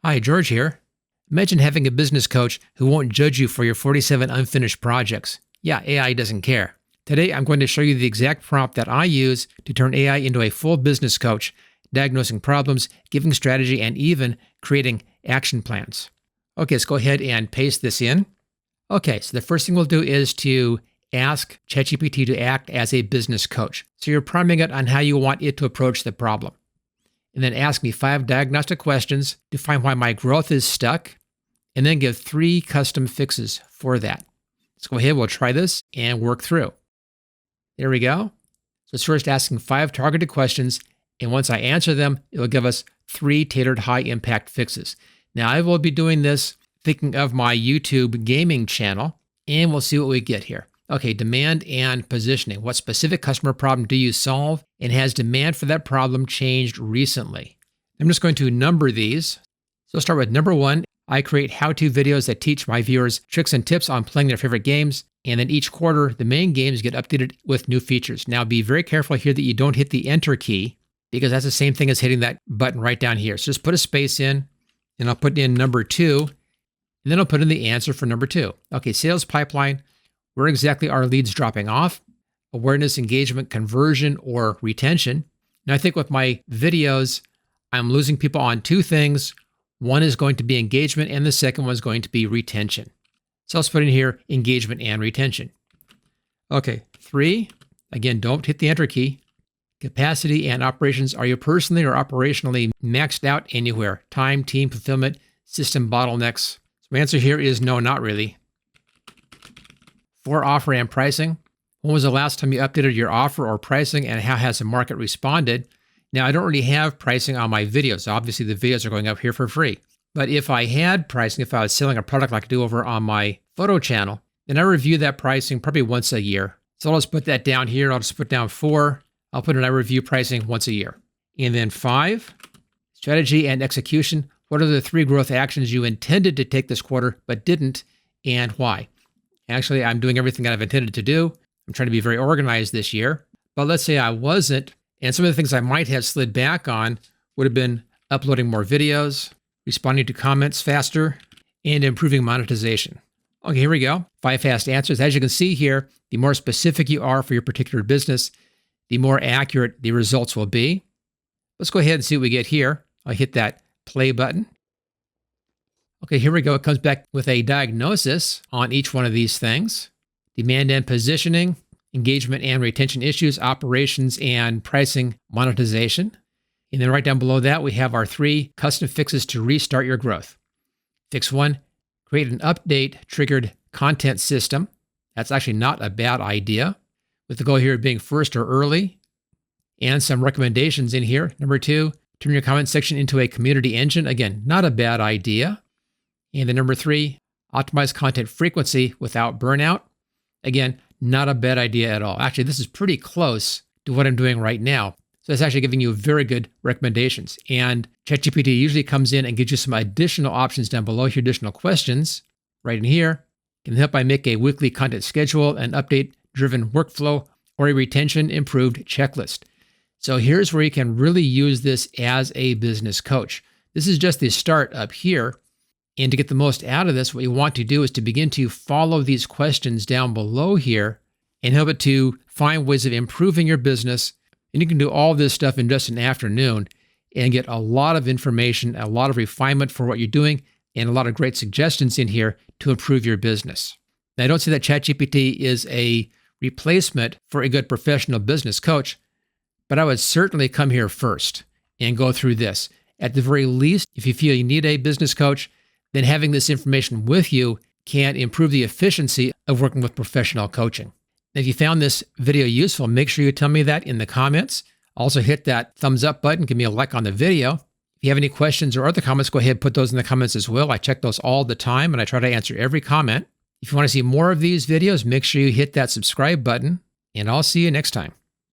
Hi, George here. Imagine having a business coach who won't judge you for your 47 unfinished projects. Yeah, AI doesn't care. Today, I'm going to show you the exact prompt that I use to turn AI into a full business coach, diagnosing problems, giving strategy, and even creating action plans. Okay, let's go ahead and paste this in. Okay, so the first thing we'll do is to ask ChatGPT to act as a business coach. So you're priming it on how you want it to approach the problem. And then ask me 5 diagnostic questions to find why my growth is stuck, and then give 3 custom fixes for that. Let's go ahead, we'll try this and work through. There we go. So it's first asking 5 targeted questions, and once I answer them, it will give us 3 tailored high-impact fixes. Now, I will be doing this thinking of my YouTube gaming channel, and we'll see what we get here. Okay, demand and positioning. What specific customer problem do you solve, and has demand for that problem changed recently? I'm just going to number these. So I'll start with number 1. I create how-to videos that teach my viewers tricks and tips on playing their favorite games, and then each quarter, the main games get updated with new features. Now, be very careful here that you don't hit the Enter key, because that's the same thing as hitting that button right down here. So just put a space in, and I'll put in number 2, and then I'll put in the answer for number 2. Okay, sales pipeline. Where exactly are leads dropping off? Awareness, engagement, conversion, or retention? Now, I think with my videos, I'm losing people on 2 things. One is going to be engagement, and the second one is going to be retention. So let's put in here engagement and retention. Okay, 3. Again, don't hit the Enter key. Capacity and operations. Are you personally or operationally maxed out anywhere? Time, team, fulfillment, system bottlenecks. So my answer here is no, not really. 4, offer and pricing. When was the last time you updated your offer or pricing, and how has the market responded? Now, I don't really have pricing on my videos. Obviously, the videos are going up here for free. But if I had pricing, if I was selling a product like I do over on my photo channel, then I review that pricing probably once a year. So I'll just put that down here. I'll just put down 4. I'll put in I review pricing once a year. And then 5, strategy and execution. What are the 3 growth actions you intended to take this quarter but didn't, and why? Actually, I'm doing everything that I've intended to do. I'm trying to be very organized this year. But let's say I wasn't, and some of the things I might have slid back on would have been uploading more videos, responding to comments faster, and improving monetization. Okay, here we go. 5 fast answers. As you can see here, the more specific you are for your particular business, the more accurate the results will be. Let's go ahead and see what we get here. I'll hit that play button. Okay, here we go. It comes back with a diagnosis on each one of these things. Demand and positioning, engagement and retention issues, operations and pricing, monetization. And then right down below that, we have our 3 custom fixes to restart your growth. Fix 1, create an update-triggered content system. That's actually not a bad idea, with the goal here being first or early. And some recommendations in here. Number 2, turn your comment section into a community engine. Again, not a bad idea. And then number 3, optimize content frequency without burnout. Again, not a bad idea at all. Actually, this is pretty close to what I'm doing right now. So it's actually giving you very good recommendations. And ChatGPT usually comes in and gives you some additional options down below here, additional questions right in here. Can help I make a weekly content schedule, an update-driven workflow, or a retention improved checklist. So here's where you can really use this as a business coach. This is just the start up here. And to get the most out of this, what you want to do is to begin to follow these questions down below here and help it to find ways of improving your business. And you can do all this stuff in just an afternoon and get a lot of information, a lot of refinement for what you're doing, and a lot of great suggestions in here to improve your business. Now, I don't say that ChatGPT is a replacement for a good professional business coach, but I would certainly come here first and go through this. At the very least, if you feel you need a business coach, then having this information with you can improve the efficiency of working with professional coaching. If you found this video useful, make sure you tell me that in the comments. Also hit that thumbs up button, give me a like on the video. If you have any questions or other comments, go ahead and put those in the comments as well. I check those all the time and I try to answer every comment. If you want to see more of these videos, make sure you hit that subscribe button, and I'll see you next time.